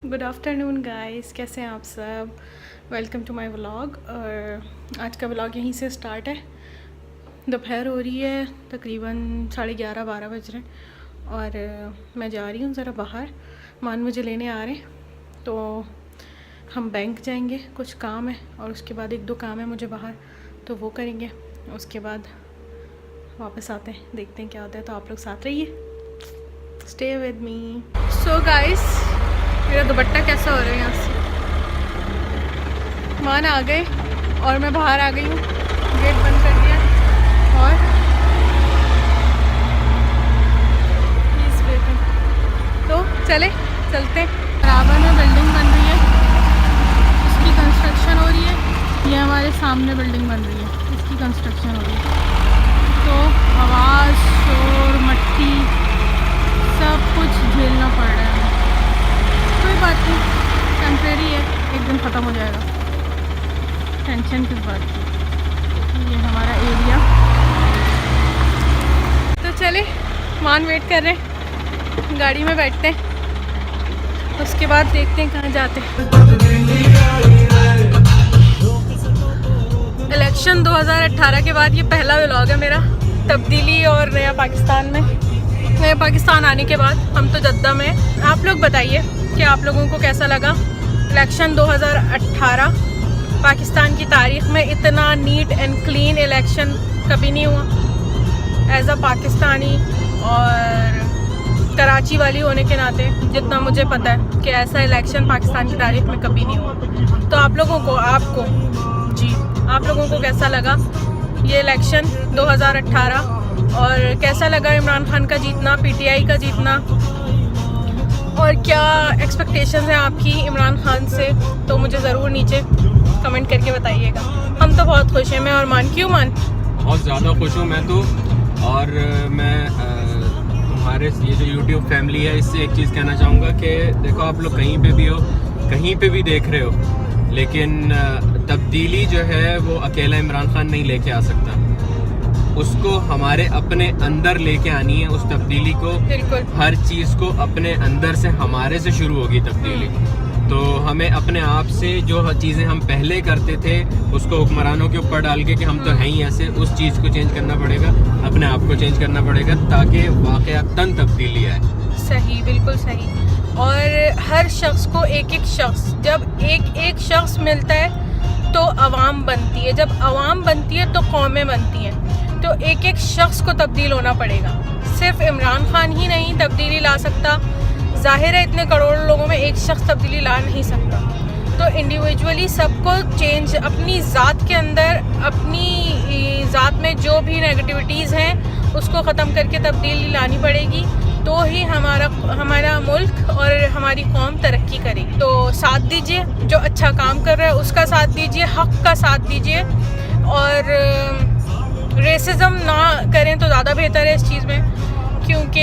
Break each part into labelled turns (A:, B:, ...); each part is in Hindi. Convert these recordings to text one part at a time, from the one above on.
A: गुड आफ्टरनून गाइस, कैसे हैं आप सब। Welcome to my vlog. और आज का व्लॉग यहीं से स्टार्ट है। दोपहर हो रही है, तकरीबन 11:30-12 बज रहे हैं और मैं जा रही हूँ ज़रा बाहर। मान मुझे लेने आ रहे हैं, तो हम बैंक जाएंगे, कुछ काम है और उसके बाद 1-2 काम है मुझे बाहर, तो वो करेंगे। उसके बाद वापस आते हैं, देखते हैं क्या होता है। तो आप लोग साथ रहिए, stay with me. So guys, मेरा दुपट्टा कैसा हो रहा है यहाँ से। मान आ गए और मैं बाहर आ गई हूँ, गेट बंद कर दिया और प्लीज़ वेटिंग। तो चलते। बराबर में बिल्डिंग बन रही है, इसकी कंस्ट्रक्शन हो रही है। ये हमारे सामने बिल्डिंग बन रही है, इसकी कंस्ट्रक्शन हो रही है। तो आवाज़, शोर, मट्टी सब कुछ झेलना पड़ रहा है। कोई बात नहीं, टेम्परेरी है, एक दिन ख़त्म हो जाएगा। टेंशन किस बात की। ये हमारा एरिया। तो चले, मान वेट कर रहे हैं, गाड़ी में बैठते हैं, उसके बाद देखते हैं कहाँ जाते हैं। इलेक्शन 2018 के बाद ये पहला व्लॉग है मेरा, तब्दीली और नया पाकिस्तान में। नया पाकिस्तान आने के बाद हम तो जद्दा में। आप लोग बताइए कि आप लोगों को कैसा लगा इलेक्शन 2018। पाकिस्तान की तारीख में इतना नीट एंड क्लीन इलेक्शन कभी नहीं हुआ। एज अ पाकिस्तानी और कराची वाली होने के नाते जितना मुझे पता है कि ऐसा इलेक्शन पाकिस्तान की तारीख में कभी नहीं हुआ। तो आप लोगों को आप लोगों को कैसा लगा ये इलेक्शन 2018 और कैसा लगा इमरान खान का जीतना, पीटीआई का जीतना, और क्या एक्सपेक्टेशंस हैं आपकी इमरान खान से, तो मुझे ज़रूर नीचे कमेंट करके बताइएगा। हम तो बहुत खुश हैं, मैं और मान। क्यों मान?
B: बहुत ज़्यादा खुश हूँ मैं तो। और मैं तुम्हारे ये जो YouTube फैमिली है, इससे एक चीज़ कहना चाहूँगा कि देखो, आप लोग कहीं पे भी हो, कहीं पे भी देख रहे हो, लेकिन तब्दीली जो है वो अकेला इमरान खान नहीं लेके आ सकता। उसको हमारे अपने अंदर लेके आनी है, उस तब्दीली को।
A: बिल्कुल,
B: हर चीज़ को अपने अंदर से, हमारे से शुरू होगी तब्दीली। तो हमें अपने आप से जो चीज़ें हम पहले करते थे उसको हुक्मरानों के ऊपर डाल के कि हम तो हैं ही ऐसे, उस चीज़ को चेंज करना पड़ेगा, अपने आप को चेंज करना पड़ेगा, ताकि वाक़अतन तब्दीली आए।
A: सही, बिल्कुल सही। और हर शख्स को एक शख्स, जब एक शख्स मिलता है तो अवाम बनती है, जब अवाम बनती है तो कौमें बनती हैं। तो एक शख्स को तब्दील होना पड़ेगा। सिर्फ इमरान खान ही नहीं तब्दीली ला सकता। जाहिर है इतने करोड़ों लोगों में एक शख्स तब्दीली ला नहीं सकता। तो इंडिविजुअली सबको चेंज, अपनी ज़ात के अंदर, अपनी ज़ात में जो भी नेगेटिविटीज़ हैं उसको ख़त्म करके तब्दीली लानी पड़ेगी। तो ही हमारा मुल्क और हमारी कौम तरक्की करेगी। तो साथ दीजिए, जो अच्छा काम कर रहा है उसका साथ दीजिए, हक़ का साथ दीजिए, और रेसिज्म ना करें तो ज़्यादा बेहतर है इस चीज़ में, क्योंकि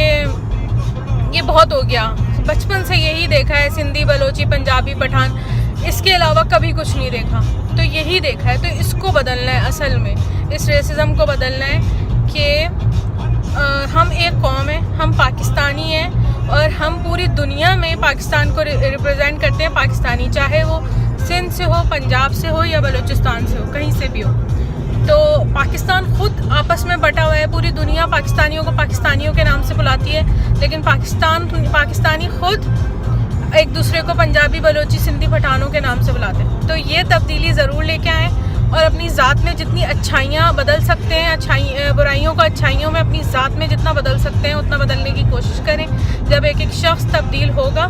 A: ये बहुत हो गया। बचपन से यही देखा है, सिंधी, बलोची, पंजाबी, पठान, इसके अलावा कभी कुछ नहीं देखा। तो यही देखा है, तो इसको बदलना है। असल में इस रेसिज्म को बदलना है कि हम एक कौम है, हम पाकिस्तानी हैं और हम पूरी दुनिया में पाकिस्तान को रिप्रेजेंट करते हैं। पाकिस्तानी, चाहे वो सिंध से हो, पंजाब से हो या बलूचिस्तान से हो, कहीं से भी हो। तो पाकिस्तान खुद आपस में बटा हुआ है। पूरी दुनिया पाकिस्तानियों को पाकिस्तानियों के नाम से बुलाती है, लेकिन पाकिस्तानी खुद एक दूसरे को पंजाबी, बलोची, सिंधी, पठानों के नाम से बुलाते हैं। तो ये तब्दीली ज़रूर लेके आएँ और अपनी ज़ात में जितनी अच्छाइयाँ बदल सकते हैं, बुराइयों को अच्छाइयों में, अपनी ज़ात में जितना बदल सकते हैं उतना बदलने की कोशिश करें। जब एक शख्स तब्दील होगा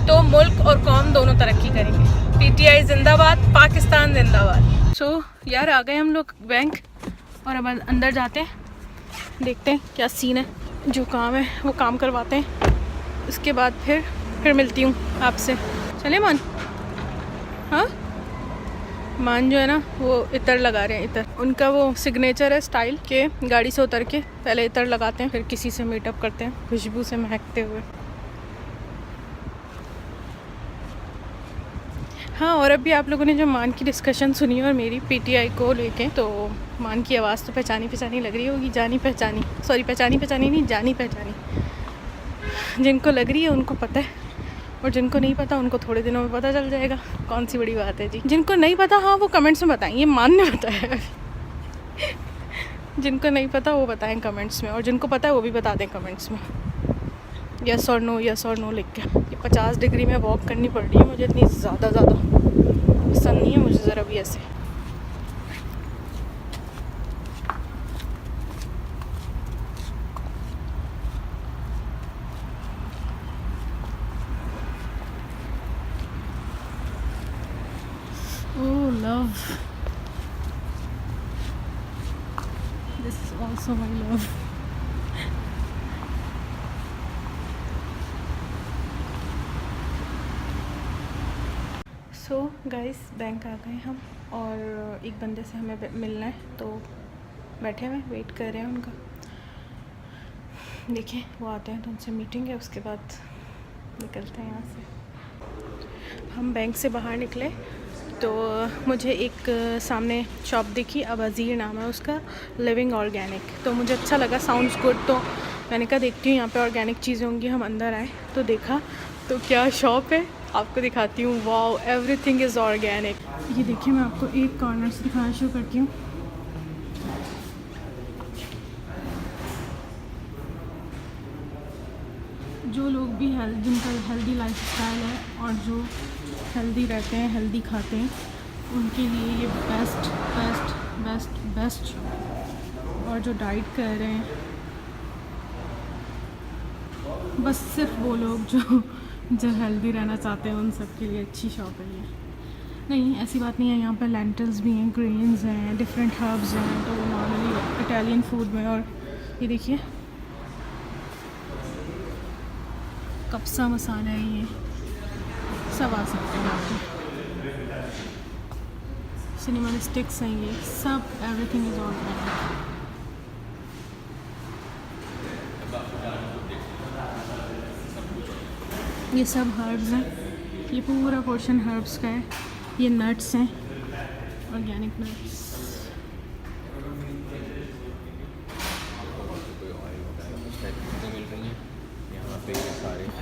A: तो मुल्क और कौम दोनों तरक्की करेंगे। पीटीआई जिंदाबाद, पाकिस्तान जिंदाबाद। सो यार, आ गए हम लोग बैंक और अब अंदर जाते हैं, देखते हैं क्या सीन है। जो काम है वो काम करवाते हैं, उसके बाद फिर मिलती हूँ आपसे। चले मान? हाँ, मान जो है ना वो इतर लगा रहे हैं। इतर उनका वो सिग्नेचर है स्टाइल के, गाड़ी से उतर के पहले इतर लगाते हैं, फिर किसी से मीटअप करते हैं खुशबू से महकते हुए। हाँ, और अभी आप लोगों ने जो मान की डिस्कशन सुनी और मेरी पीटीआई को लेके, तो मान की आवाज़ तो पहचानी लग रही होगी, जानी पहचानी नहीं, जानी पहचानी। जिनको लग रही है उनको पता है, और जिनको नहीं पता उनको थोड़े दिनों में पता चल जाएगा, कौन सी बड़ी बात है जी। जिनको नहीं पता हाँ वो कमेंट्स में बताएं, ये मानने बताया जिनको नहीं पता वो बताएं कमेंट्स में, और जिनको पता है वो भी बता दें कमेंट्स में, यस और नो लिख के। ये 50 डिग्री में वॉक करनी पड़ रही है मुझे, इतनी ज़्यादा पसंद नहीं है मुझे ज़रा भी ऐसे। Oh love, this is also my love. So guys bank आ गए हम, और एक बंदे से हमें मिलना है तो बैठे हुए वेट कर रहे हैं उनका। देखिए वो आते हैं तो उनसे मीटिंग है, उसके बाद निकलते हैं यहाँ से। हम बैंक से बाहर निकले तो मुझे एक सामने शॉप दिखी, अबाजीर नाम है उसका, लिविंग ऑर्गेनिक। तो मुझे अच्छा लगा, साउंड्स गुड, तो मैंने कहा देखती हूँ यहाँ पे ऑर्गेनिक चीज़ें होंगी। हम अंदर आए तो देखा तो क्या शॉप है, आपको दिखाती हूँ। Wow, everything is organic. ये देखिए मैं आपको एक कॉर्नर से दिखाना शुरू करती हूँ। जो लोग भी जिनका हेल्दी लाइफस्टाइल है और जो हेल्दी रहते हैं, हेल्दी खाते हैं, उनके लिए ये बेस्ट। और जो डाइट कर रहे हैं, बस सिर्फ वो लोग जो हेल्दी रहना चाहते हैं उन सब के लिए अच्छी शॉप है ये। नहीं ऐसी बात नहीं है, यहाँ पर लेंटल्स भी हैं, ग्रेन्स हैं, डिफरेंट हर्ब्स हैं, तो नॉर्मली इटालियन फूड में। और ये देखिए कप्सा मसाला है, ये सब आ सकते हैं यहाँ पे। सिनेमन स्टिक्स हैं, ये सब, एवरीथिंग इज़ ऑर्गेनिक। ये सब हर्ब्स हैं, ये पूरा पोर्शन हर्ब्स का है। ये नट्स हैं, ऑर्गेनिक नट्स।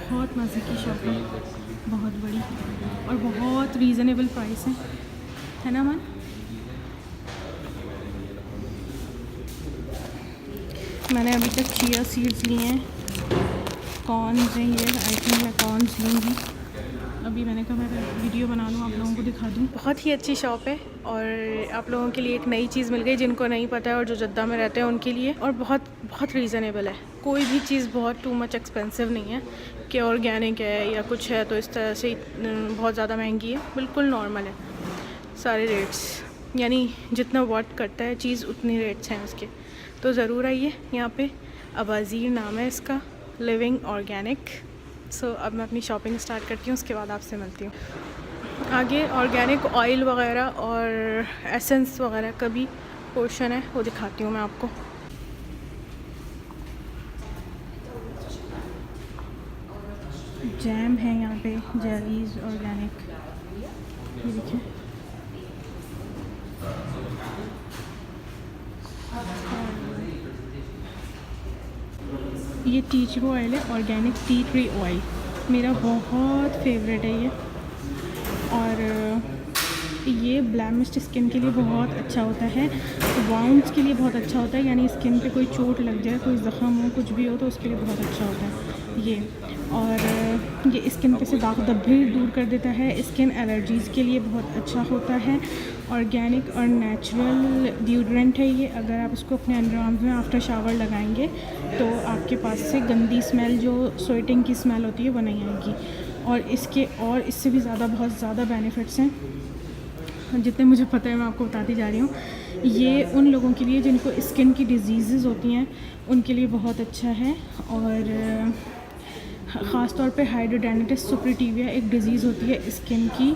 A: बहुत मज़े की शॉप है, बहुत बड़ी और बहुत रीज़नेबल प्राइस है ना मन। मैंने अभी तक चिया सीड्स लिए हैं, कॉर्न्स हैं, ये आई थिंक मैं कॉर्न्स लूँगी। अभी मैंने कहा मैं वीडियो बना लूँ, आप लोगों को दिखा दूँ। बहुत ही अच्छी शॉप है और आप लोगों के लिए एक नई चीज़ मिल गई जिनको नहीं पता है और जो जद्दा में रहते हैं उनके लिए। और बहुत रीज़नेबल है, कोई भी चीज़ बहुत टू मच एक्सपेंसिव नहीं है कि ऑर्गेनिक है या कुछ है तो इस तरह से बहुत ज़्यादा महंगी है। बिल्कुल नॉर्मल है सारे रेट्स, यानी जितना वर्थ करता है चीज़ उतनी रेट्स हैं उसके। तो ज़रूर आइए यहाँ पे, अबाजीर नाम है इसका, लिविंग ऑर्गेनिक। सो अब मैं अपनी शॉपिंग स्टार्ट करती हूँ, उसके बाद आपसे मिलती हूँ। आगे ऑर्गेनिक ऑयल वगैरह और एसेंस वगैरह का भी पोर्शन है, वो दिखाती हूँ मैं आपको। जैम है यहाँ पे, जेलीज ऑर्गेनिक, ये देखिए। ये टी ट्री ऑयल है, ऑर्गेनिक टी ट्री ऑयल, मेरा बहुत फेवरेट है ये। और ये ब्लैमिश्ड स्किन के लिए बहुत अच्छा होता है, वाउंड्स के लिए बहुत अच्छा होता है, यानी स्किन पे कोई चोट लग जाए, कोई ज़ख़म हो, कुछ भी हो तो उसके लिए बहुत अच्छा होता है ये। और ये स्किन पे से दाग धब्बे दूर कर देता है, स्किन एलर्जीज़ के लिए बहुत अच्छा होता है। ऑर्गेनिक और नेचुरल डिओड्रेंट है ये। अगर आप इसको अपने अंडर आर्म्स में आफ्टर शावर लगाएंगे तो आपके पास से गंदी स्मेल, जो स्वेटिंग की स्मेल होती है, वो नहीं आएगी। और इससे भी ज़्यादा, बहुत ज़्यादा बेनिफिट्स हैं, जितने मुझे पता है मैं आपको बताती जा रही हूँ। ये उन लोगों के लिए जिनको स्किन की डिजीज़ होती हैं उनके लिए बहुत अच्छा है। और ख़ास तौर पे हाइड्रोडेनेटिस सुपरटिविया एक डिज़ीज़ होती है स्किन की,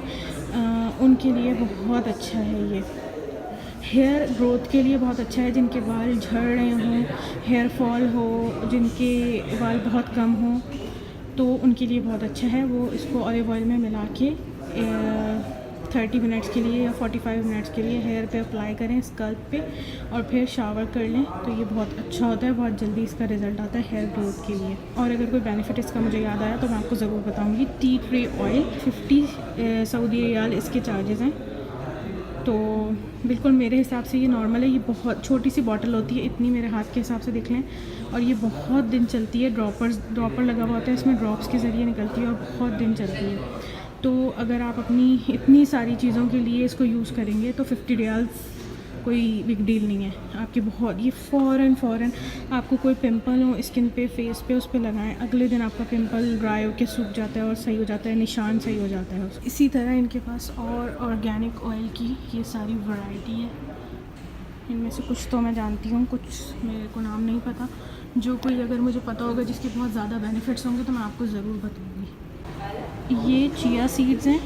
A: उनके लिए बहुत अच्छा है ये। हेयर ग्रोथ के लिए बहुत अच्छा है, जिनके बाल झड़ रहे हों, हेयर फॉल हो, जिनके बाल बहुत कम हों, तो उनके लिए बहुत अच्छा है। वो इसको ऑलिव ऑयल में मिला के
C: 30 मिनट्स के लिए या 45 मिनट्स के लिए हेयर पे अप्लाई करें, स्कल्प पे, और फिर शावर कर लें तो ये बहुत अच्छा होता है, बहुत जल्दी इसका रिज़ल्ट आता है हेयर ग्रोथ के लिए। और अगर कोई बेनिफिट इसका मुझे याद आया तो मैं आपको ज़रूर बताऊँगी। Tea tree oil 50 Saudi riyal इसके चार्जेज़ हैं। तो बिल्कुल मेरे हिसाब से ये नॉर्मल है। ये बहुत छोटी सी बॉटल होती है, इतनी मेरे हाथ के हिसाब से देख लें, और ये बहुत दिन चलती है। ड्रॉपर लगा हुआ होता है इसमें, ड्रॉप्स के ज़रिए निकलती है और बहुत दिन चलती है। तो अगर आप अपनी इतनी सारी चीज़ों के लिए इसको यूज़ करेंगे तो 50 रियाल्स कोई बिग डील नहीं है आपकी। बहुत ये फ़ौरन आपको कोई पिंपल हो स्किन पे, फेस पे, उस पे लगाएं, अगले दिन आपका पिंपल ड्राई होकर सूख जाता है और सही हो जाता है, निशान सही हो जाता है। इसी तरह इनके पास और ऑर्गेनिक ऑयल की ये सारी वैरायटी है। इनमें से कुछ तो मैं जानती हूँ, कुछ मेरे को नाम नहीं पता। जो कोई अगर मुझे पता होगा जिसके बहुत ज़्यादा बेनिफिट्स होंगे तो मैं आपको ज़रूर बताऊँगी। ये चिया सीड्स हैं,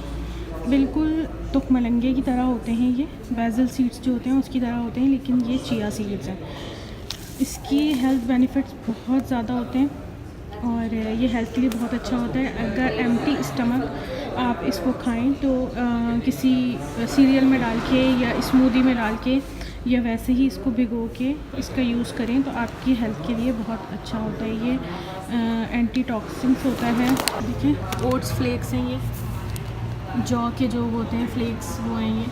C: बिल्कुल तुखमलंगे की तरह होते हैं। ये बेसल सीड्स जो होते हैं उसकी तरह होते हैं, लेकिन ये चिया सीड्स हैं। इसकी हेल्थ बेनिफिट्स बहुत ज़्यादा होते हैं और ये हेल्थ के लिए बहुत अच्छा होता है। अगर एम्प्टी स्टमक आप इसको खाएं तो किसी सीरियल में डाल के या स्मूदी में डाल के या वैसे ही इसको भिगो के इसका यूज़ करें तो आपकी हेल्थ के लिए बहुत अच्छा होता है। ये एंटी टॉक्सिन्स होता है। देखिए ओट्स फ्लेक्स हैं, ये जौ के जो होते हैं फ्लेक्स वो हैं ये।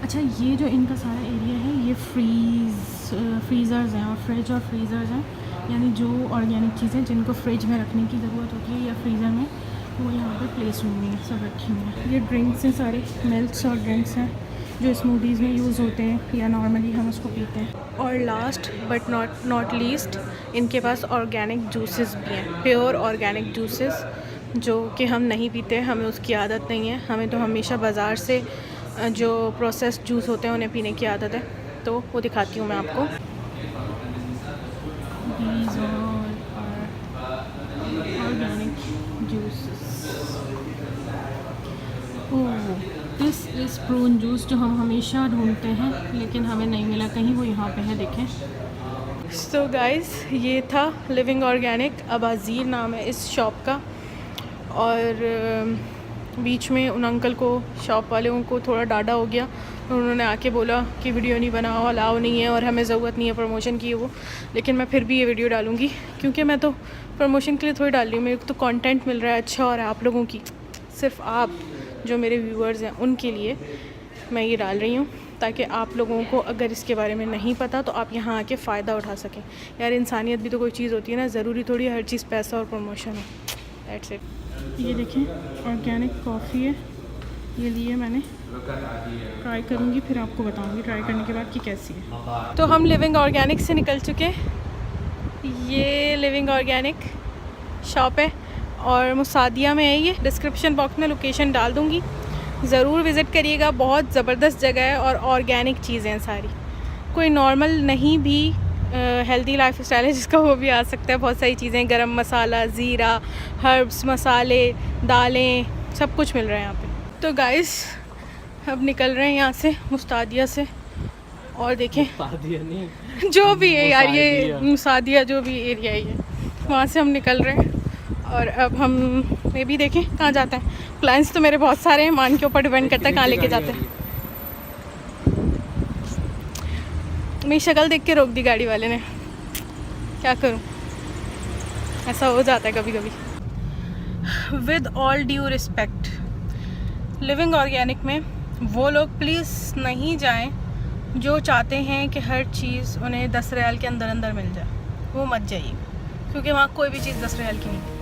C: अच्छा, ये जो इनका सारा एरिया है ये फ्रीज़र्स हैं, और फ्रिज और फ्रीज़र्स हैं, यानी जो ऑर्गेनिक चीज़ें जिनको फ्रिज में रखने की ज़रूरत होती है या फ्रीज़र में, वो यहाँ पर प्लेस हुई हैं, सब रखी हुई हैं। ये ड्रिंक्स हैं, सारे मिल्क्स और ड्रिंक्स हैं जो स्मूदीज़ में यूज़ होते हैं या नॉर्मली हम उसको पीते हैं।
A: और लास्ट बट नॉट लीस्ट इनके पास ऑर्गेनिक जूसेस भी हैं, प्योर ऑर्गेनिक जूसेस जो कि हम नहीं पीते, हमें उसकी आदत नहीं है। हमें तो हमेशा बाज़ार से जो प्रोसेस्ड जूस होते हैं उन्हें पीने की आदत है। तो वो दिखाती हूँ मैं आपको।
C: These all are organic juices. This is prune juice जो हम हमेशा ढूंढते हैं लेकिन हमें नहीं मिला कहीं, वो यहाँ पे है, देखें।
A: सो गाइस, ये था लिविंग ऑर्गेनिक, अबाज़ीर नाम है इस शॉप का। और बीच में उन अंकल को, शॉप वालों को थोड़ा डांटा हो गया। उन्होंने आके बोला कि वीडियो नहीं बनाओ, अलाउ नहीं है और हमें ज़रूरत नहीं है प्रमोशन की वो। लेकिन मैं फिर भी ये वीडियो डालूँगी क्योंकि मैं तो प्रमोशन के लिए थोड़ी डाल रही हूँ, मेरे को तो कंटेंट मिल रहा है अच्छा, और आप लोगों की, सिर्फ आप जो मेरे व्यूअर्स हैं उनके लिए मैं ये डाल रही हूँ, ताकि आप लोगों को अगर इसके बारे में नहीं पता तो आप यहाँ आके फ़ायदा उठा सकें। यार इंसानियत भी तो कोई चीज़ होती है ना, ज़रूरी थोड़ी हर चीज़ पैसा और प्रमोशन हो। That's it.
C: ये देखें ऑर्गेनिक कॉफ़ी है, ये लिए मैंने, ट्राई करूँगी फिर आपको बताऊँगी ट्राई करने के बाद कि कैसी है।
A: तो हम लिविंग ऑर्गेनिक से निकल चुके। ये लिविंग ऑर्गेनिक शॉप है और मुसादिया में है। ये डिस्क्रिप्शन बॉक्स में लोकेशन डाल दूँगी, ज़रूर विज़िट करिएगा। बहुत ज़बरदस्त जगह है और ऑर्गेनिक चीज़ें हैं सारी, कोई नॉर्मल नहीं भी हेल्दी लाइफ स्टाइल है जिसका वो भी आ सकता है। बहुत सारी चीज़ें, गरम मसाला, ज़ीरा, हर्ब्स, मसाले, दालें, सब कुछ मिल रहा है यहाँ पे। तो गाइस अब निकल रहे हैं यहाँ से, मुस्तादिया से। और देखें जो भी है यार, ये मुसादिया जो भी एरिया है वहाँ से हम निकल रहे हैं। और अब हम मे भी देखें कहाँ जाता है। प्लान्स तो मेरे बहुत सारे हैं, मान के ऊपर डिपेंड करता है कहाँ लेके जाते हैं। मेरी शक्ल देख के रोक दी गाड़ी वाले ने, क्या करूं, ऐसा हो जाता है कभी कभी। With all due respect, living organic में वो लोग प्लीज़ नहीं जाएं जो चाहते हैं कि हर चीज़ उन्हें 10 रियाल के अंदर अंदर मिल जाए, वो मत जाइए, क्योंकि वहाँ कोई भी चीज़ 10 रियाल की नहीं।